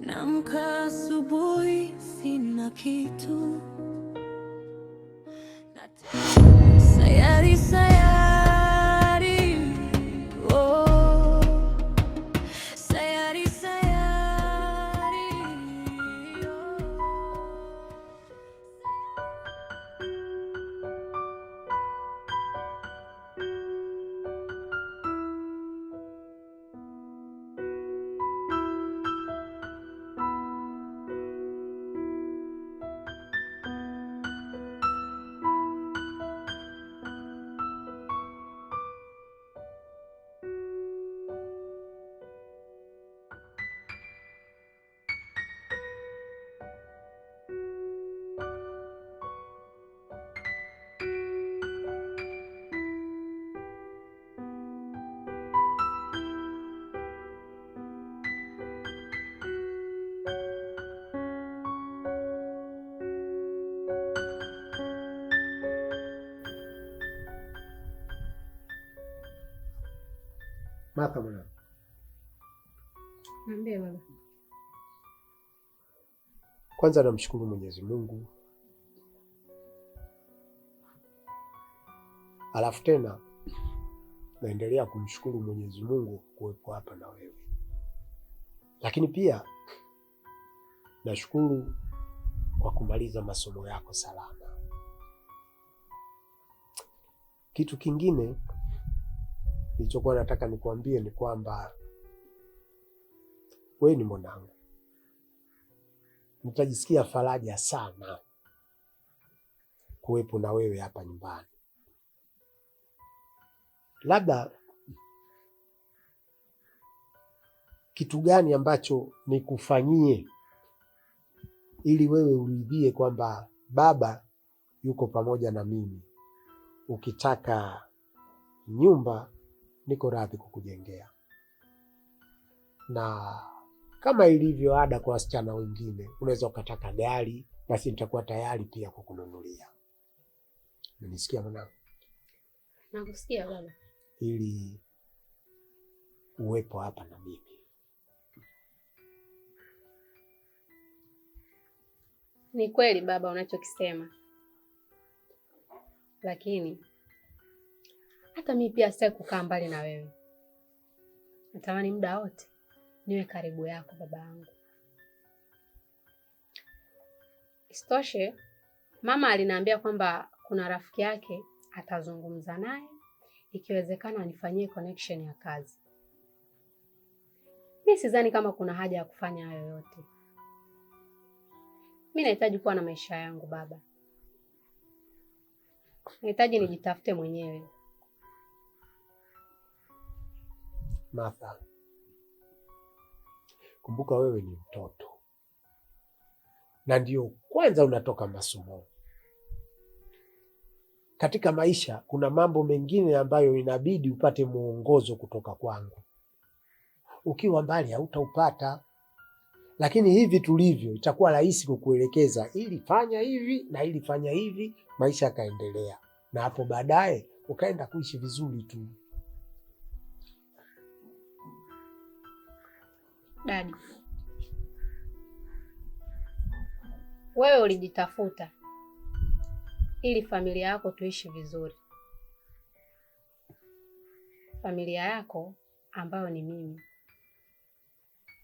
Naamka asubuhi sina kitu, sayari sayari, oh, sayari sayari, oh. Martha mwana. Niambie baba. Kwanza namshukuru Mwenyezi Mungu. Alafu tena naendelea kumshukuru Mwenyezi Mungu kuwepo hapa na wewe. Lakini pia nashukuru kwa kumaliza masomo yako salama. Kitu kingine nilichokuwa nataka nikuambie ni kwamba wewe ni mwanangu. Nitajisikia faraja sana kuwepo na wewe hapa nyumbani. Labda kitu gani ambacho nikufanyie ili wewe uridhie kwamba baba yuko pamoja na mimi? Ukitaka nyumba niko radhi kukujengea, na kama ilivyo ada kwa wasichana wengine, unaweza ukataka gari, basi nitakuwa tayari pia kukununulia. Unanisikia mwanangu? Nakusikia baba. Ili uwepo hapa na mimi. Ni kweli baba unachokisema, lakini hata mimi pia sitaki kukaa mbali na wewe. Natamani muda wote niwe karibu yako baba yangu. Isitoshe, mama aliniambia kwamba kuna rafiki yake atazungumza naye, ikiwezekana anifanyie connection ya kazi. Mimi sidhani kama kuna haja ya kufanya hayo yote. Mimi nahitaji kuwa na maisha yangu baba. Nahitaji nijitafute mwenyewe. Martha, kumbuka wewe ni mtoto na ndio kwanza unatoka masomo. Katika maisha kuna mambo mengine ambayo inabidi upate mwongozo kutoka kwangu. Ukiwa mbali hautaupata, lakini hivi tulivyo itakuwa rahisi kukuelekeza, ili fanya hivi na ili fanya hivi, maisha yakaendelea, na hapo baadaye ukaenda kuishi vizuri tu. Dadi, wewe ulijitafuta ili familia yako tuishi vizuri. Familia yako ambayo ni mimi.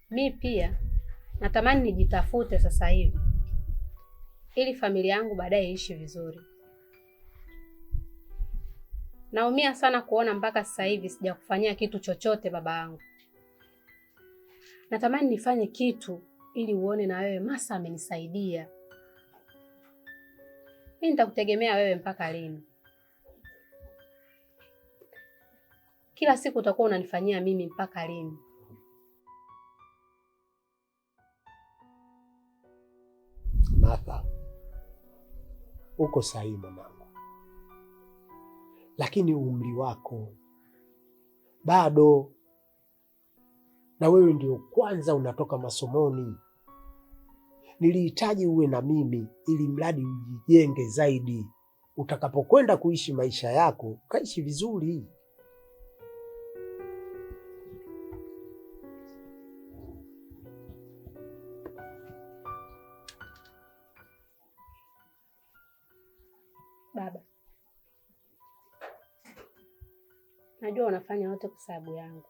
Mimi pia natamani nijitafute sasa hivi ili familia yangu baadaye iishi vizuri. Naumia sana kuona mpaka sasa hivi sijakufanyia kitu chochote baba yangu. Natamani nifanye kitu ili uone na wewe Masa amenisaidia. Mimi nitakutegemea wewe mpaka lini? Kila siku utakuwa unanifanyia mimi mpaka lini? Martha, uko sahihi mwanangu, lakini umri wako bado, na wewe ndio kwanza unatoka masomoni. Nilihitaji uwe na mimi ili mradi ujijenge zaidi, utakapokwenda kuishi maisha yako kaishi vizuri. Baba, najua unafanya yote kwa sababu yangu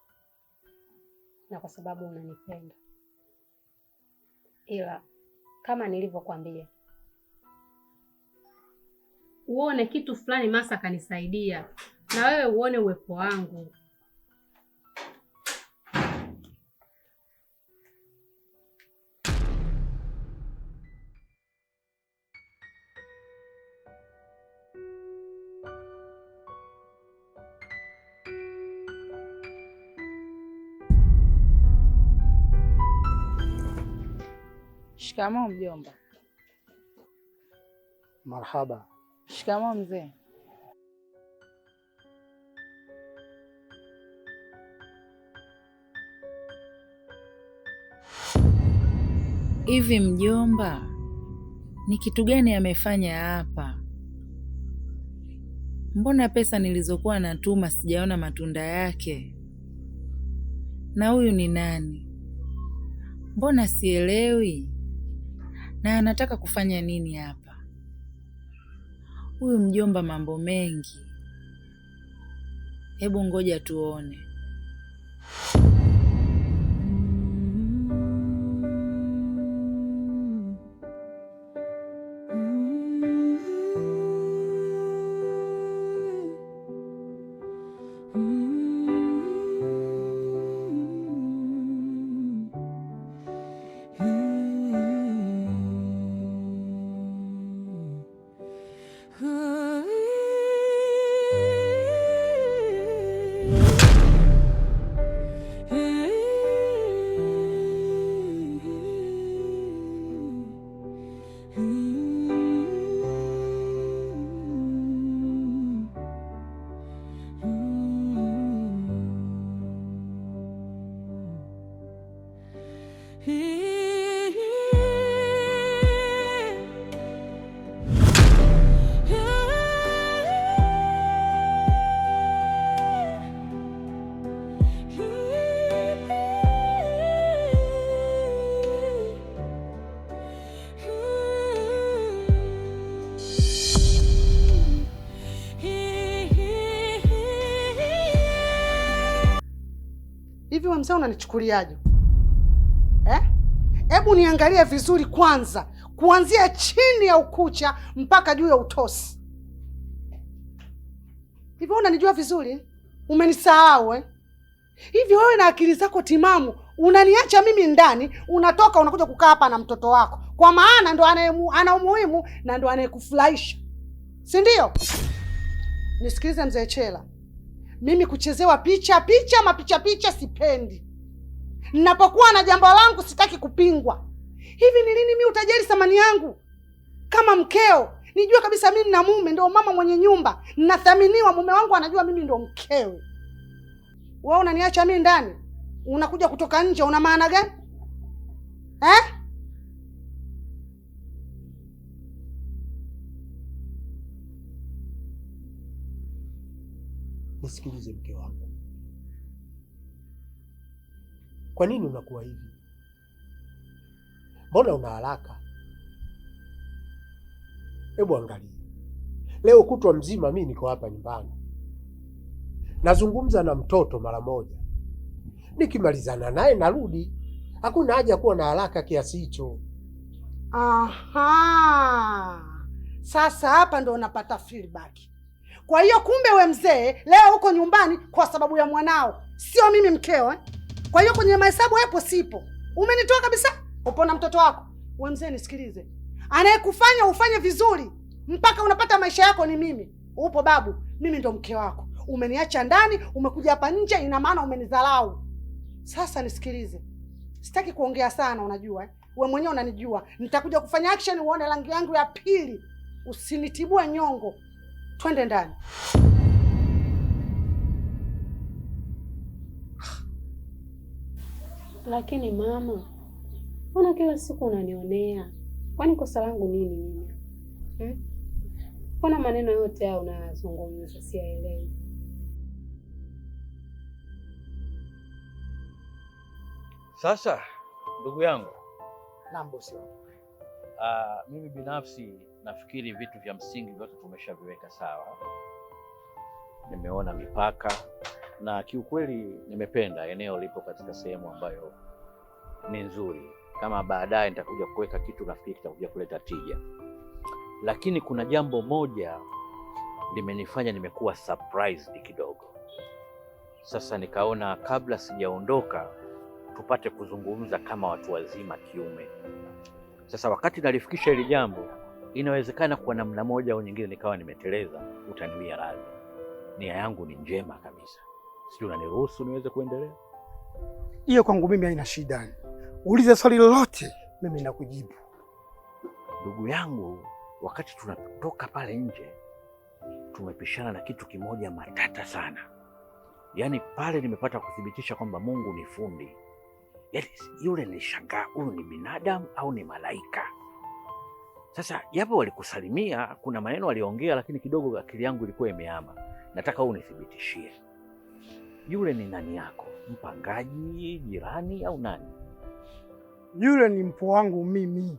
na kwa sababu unanipenda, ila kama nilivyokuambia, uone kitu fulani Masa kanisaidia na wewe uone uwepo wangu. Shikamoo mjomba. Marhaba. Shikamoo mzee. Hivi mjomba, ni kitu gani amefanya hapa? Mbona pesa nilizokuwa natuma sijaona matunda yake? Na huyu ni nani? Mbona sielewi? Na anataka kufanya nini hapa? Huyu mjomba mambo mengi. Hebu ngoja tuone. Hivi wewe mzee unanichukuliaje? Hebu niangalie vizuri kwanza, kuanzia chini ya ukucha mpaka juu ya utosi. Hivi unanijua vizuri? Umenisahau eh? Hivi wewe na akili zako timamu unaniacha mimi ndani, unatoka unakuja kukaa hapa na mtoto wako, kwa maana ndo ana umuhimu na ndo anayekufurahisha, si ndio? Nisikilize mzee Chela, mimi kuchezewa picha mapicha sipendi. Ninapokuwa na jambo langu sitaki kupingwa. Hivi ni lini mimi utajali thamani yangu? Kama mkeo, nijue kabisa mimi na mume ndio mama mwenye nyumba, ninathaminiwa, mume wangu anajua mimi ndio mkewe. Wewe unaniacha mimi ndani, unakuja kutoka nje, una maana gani? Nisikilize mke wangu. Kwa nini unakuwa hivi? Mbona una haraka? Hebu angalia. Leo kutwa mzima mimi niko hapa nyumbani. Nazungumza na mtoto mara moja. Nikimalizana naye narudi. Hakuna haja kuwa na haraka kiasi hicho. Aha. Sasa hapa ndo unapata feedback. Kwa hiyo kumbe we mzee leo uko nyumbani kwa sababu ya mwanao, sio mimi mkeo eh? Kwa hiyo kwenye mahesabu hapo sipo. Umenitoa kabisa. Upo na mtoto wako. We mzee nisikilize. Anayekufanya ufanye vizuri mpaka unapata maisha yako ni mimi. Upo babu, mimi ndo mke wako. Umeniacha ndani, umekuja hapa nje, ina maana umenidharau. Sasa nisikilize. Sitaki kuongea sana unajua eh? We mwenyewe unanijua. Nitakuja kufanya action uone rangi yangu ya pili. Usinitibue nyongo. Twende ndani. Lakini mama, Mbona kila siku unanionea? Kwani kosa langu nini mimi? Mbona maneno yote hayo unayazungumza siyaelewi? Sasa ndugu yangu, Naam bosi wangu. mimi binafsi nafikiri vitu vya msingi vyote tumeshaviweka sawa. Nimeona mipaka na kiukweli nimependa eneo lipo katika sehemu ambayo ni nzuri. Kama baadaye nitakuja kuweka kitu nafikiri kitakuja kuleta tija, lakini kuna jambo moja limenifanya nimekuwa surprised kidogo. Sasa nikaona kabla sijaondoka tupate kuzungumza kama watu wazima kiume. Sasa wakati nalifikisha hili jambo, inawezekana kwa namna moja au nyingine nikawa nimeteleza, utaniwia radhi. Nia yangu ni njema kabisa. Sijui unaniruhusu niweze kuendelea? Hiyo kwangu mimi haina shida. Ulize swali lolote, mimi nakujibu. Ndugu yangu, wakati tunatoka pale nje tumepishana na kitu kimoja matata sana. Yaani pale nimepata kuthibitisha kwamba Mungu ni fundi. Yaani yule nilishangaa, huyu ni binadamu au ni malaika? Sasa japo walikusalimia, kuna maneno waliongea, lakini kidogo akili yangu ilikuwa imehama. Nataka unithibitishie, yule ni nani yako? Mpangaji, jirani au nani? Yule ni mpo wangu mimi.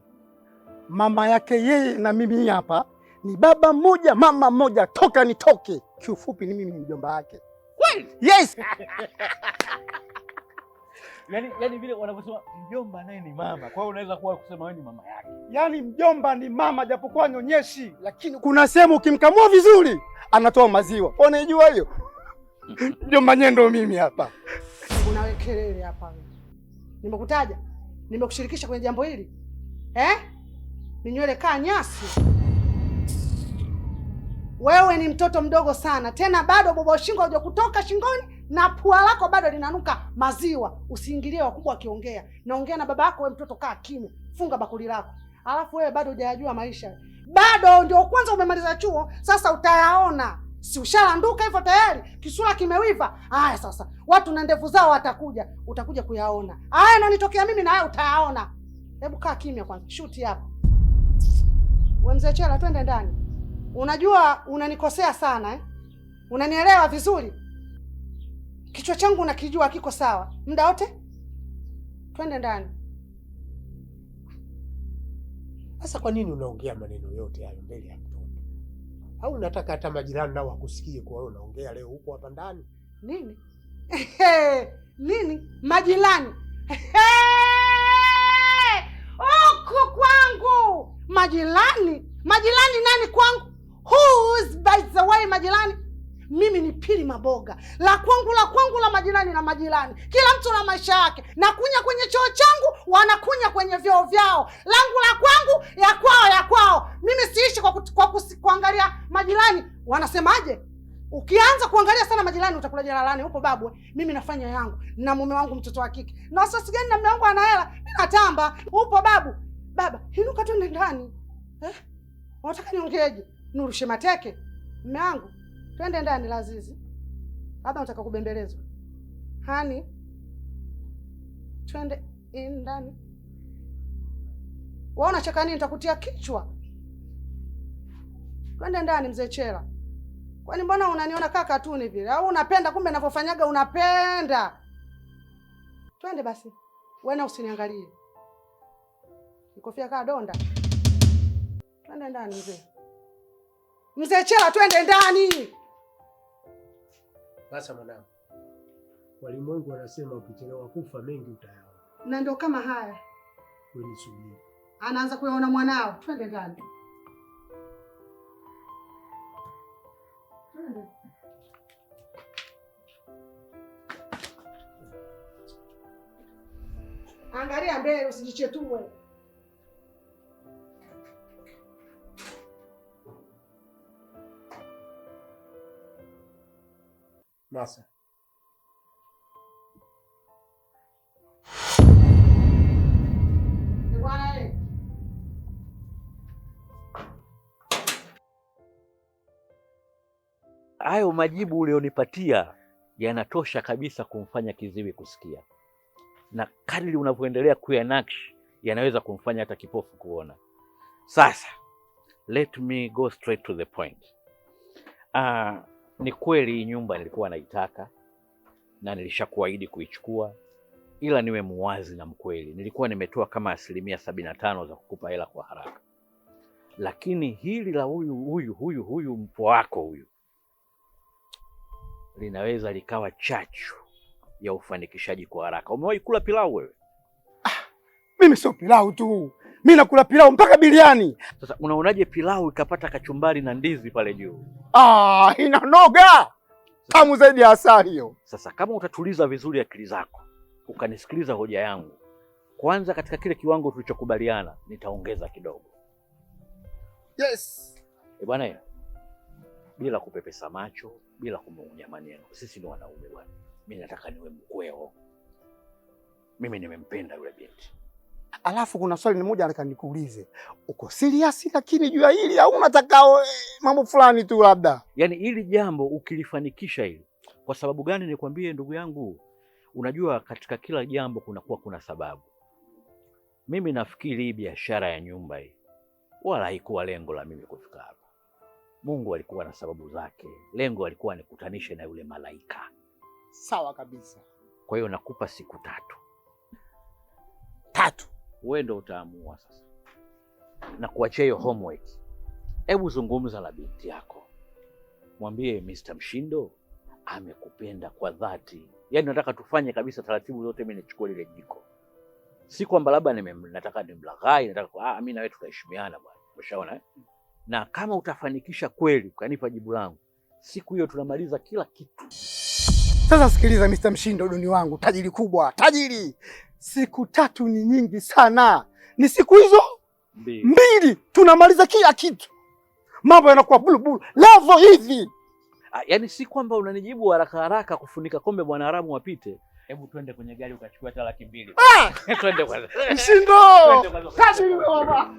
Mama yake yeye na mimi hapa ni baba mmoja mama mmoja, toka nitoke. Kiufupi ni mimi mjomba wake. Kweli? Yes. Yaani vile wanavyosema mjomba naye ni mama. Kwa hiyo unaweza kuwa kusema wewe ni mama yake. Yaani mjomba ni mama japokuwa nyonyeshi, lakini kuna sehemu ukimkamua vizuri anatoa maziwa. Unaijua hiyo? Mjomba nyendo mimi hapa. Unawe kelele hapa. Nimekutaja? Nimekushirikisha kwenye jambo hili? Ni nywele kaa nyasi. Wewe ni mtoto mdogo sana. Tena bado bobo shingo haja kutoka shingoni na pua lako bado linanuka maziwa. Usiingilie wakubwa wakiongea. Naongea na baba yako, wewe mtoto kaa kimya. Funga bakuli lako. Alafu wewe bado hujayajua maisha. Bado ndio kwanza umemaliza chuo, sasa utayaona. Si ushalanduka hivyo tayari? Kisura kimewiva. Haya sasa, watu na ndevu zao watakuja, utakuja kuyaona. Haya yananitokea mimi na wewe utayaona. Hebu kaa kimya kwanza. Shuti hapa. Wewe mzee Chela, twende ndani. Unajua unanikosea sana Unanielewa vizuri? Kichwa changu nakijua kiko sawa. Muda wote. Twende ndani. Sasa kwa nini unaongea maneno yote hayo mbele ya mtoto? Au unataka hata majirani nao wakusikie kwa wewe unaongea leo huko hapa ndani? Nini? Nini? Majirani. Huko kwangu. Majirani? Majirani nani kwangu? Who's by the way majirani? Mimi ni Pili Maboga. La kwangu la majirani na majirani. Kila mtu na maisha yake. Nakunya kwenye choo changu, wanakunya kwenye vyoo vyao. Langu la kwangu, ya kwao. Mimi siishi kuangalia majirani. Wanasemaje? Ukianza kuangalia sana majirani utakula jalalani. Upo babu, mimi nafanya yangu. Na mume wangu mtoto wa kike. Na sasa gani na mume wangu ana hela? Mimi natamba. Upo babu. Baba, inuka twende ndani. Unataka niongeeje? Nurushe mateke? Mume wangu, twende ndani Lazizi. Baba unataka kubembelezwa. Hani? Twende ndani. Wewe unacheka nini? Nitakutia kichwa. Twende ndani mzee Chela. Kwani mbona unaniona kaka katuni vile? Au unapenda kumbe ninavyofanyaga unapenda? Twende basi. Wewe na usiniangalie. Nikofia kaa donda. Twende ndani mzee. Mzee Chela, twende ndani. Sasa mwanangu, walimwengu wanasema ukichelewa kufa mengi utayaona. Na ndio kama haya. Wewe nisubiri. Anaanza kuyaona mwanao. Twende ndani. Twende. Angalia mbele usijichetue. Masa. Hayo majibu ulionipatia yanatosha kabisa kumfanya kiziwi kusikia. Na kadri unavyoendelea kuyanakshi yanaweza kumfanya hata kipofu kuona. Sasa let me go straight to the point. Ni kweli hii nyumba nilikuwa naitaka na nilishakuahidi kuichukua, ila niwe muwazi na mkweli, nilikuwa nimetoa kama 75% za kukupa hela kwa haraka, lakini hili la huyu mpwa wako huyu linaweza likawa chachu ya ufanikishaji kwa haraka. Umewahi kula pilau wewe? Mimi sio pilau tu, mimi nakula pilau mpaka biriani. Sasa unaonaje pilau ikapata kachumbari na ndizi pale juu? Inanoga tamu zaidi ya asali hiyo. Sasa kama utatuliza vizuri akili zako ukanisikiliza hoja yangu, kwanza katika kile kiwango tulichokubaliana nitaongeza kidogo. Yes. Bwana, bila kupepesa macho, bila kumung'unya maneno, sisi ni wanaume bwana. Mimi nataka niwe mkweo. Mimi nimempenda yule binti. Alafu kuna swali moja nataka nikuulize. Uko serious lakini juu ya hili au unataka mambo fulani tu labda? Yaani hili jambo ukilifanikisha hili. Kwa sababu gani nikwambie ndugu yangu? Unajua katika kila jambo kuna sababu. Mimi nafikiri hii biashara ya nyumba hii wala haikuwa lengo la mimi kufika hapa. Mungu alikuwa na sababu zake. Lengo alikuwa nikutanishe na yule malaika. Sawa kabisa. Kwa hiyo nakupa siku 3. Wewe ndio utaamua sasa. Na kuachia hiyo homework. Hebu zungumza na binti yako. Mwambie Mr. Mshindo amekupenda kwa dhati. Yaani nataka tufanye kabisa taratibu zote, mimi nichukue lile jiko. Si kwamba labda nataka nimlaghai, nataka mimi na wewe tutaheshimiana bwana. Umeshaona? Na kama utafanikisha kweli ukanipa jibu langu, siku hiyo tunamaliza kila kitu. Sasa sikiliza Mr. Mshindo, duni wangu, tajiri kubwa, tajiri. Siku 3 ni nyingi sana. Ni siku hizo 2 tunamaliza kila kitu. Mambo yanakuwa bulubulu, level hivi. Yaani si kwamba unanijibu haraka haraka kufunika kombe bwana haramu wapite. Hebu twende kwenye gari ukachukua hata 200,000. Twende kwanza. Mshindo! Tajiri baba.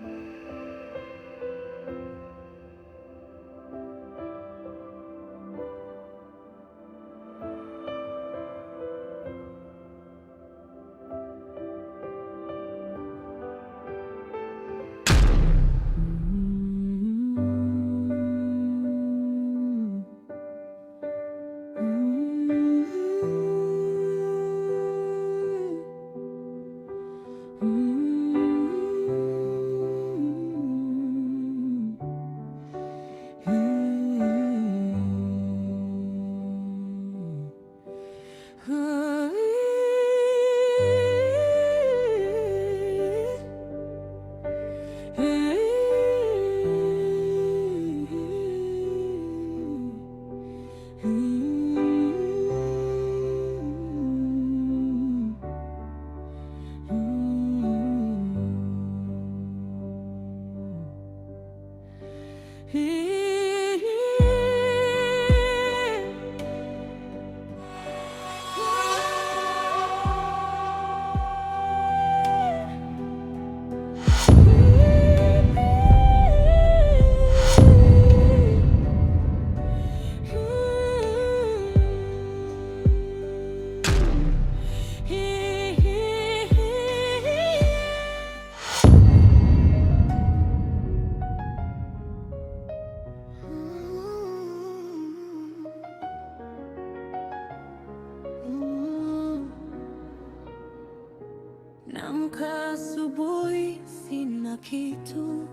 Naamka asubuhi sina kitu,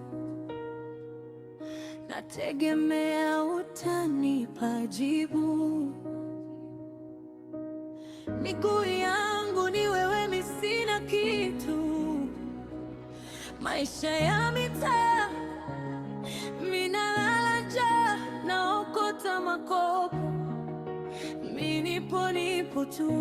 nategemea utanipa jibu. Miguu yangu ni wewe, mimi sina kitu. Maisha ya mitaa, mimi nalala njaa, naokota makopo. Mimi nipo tu.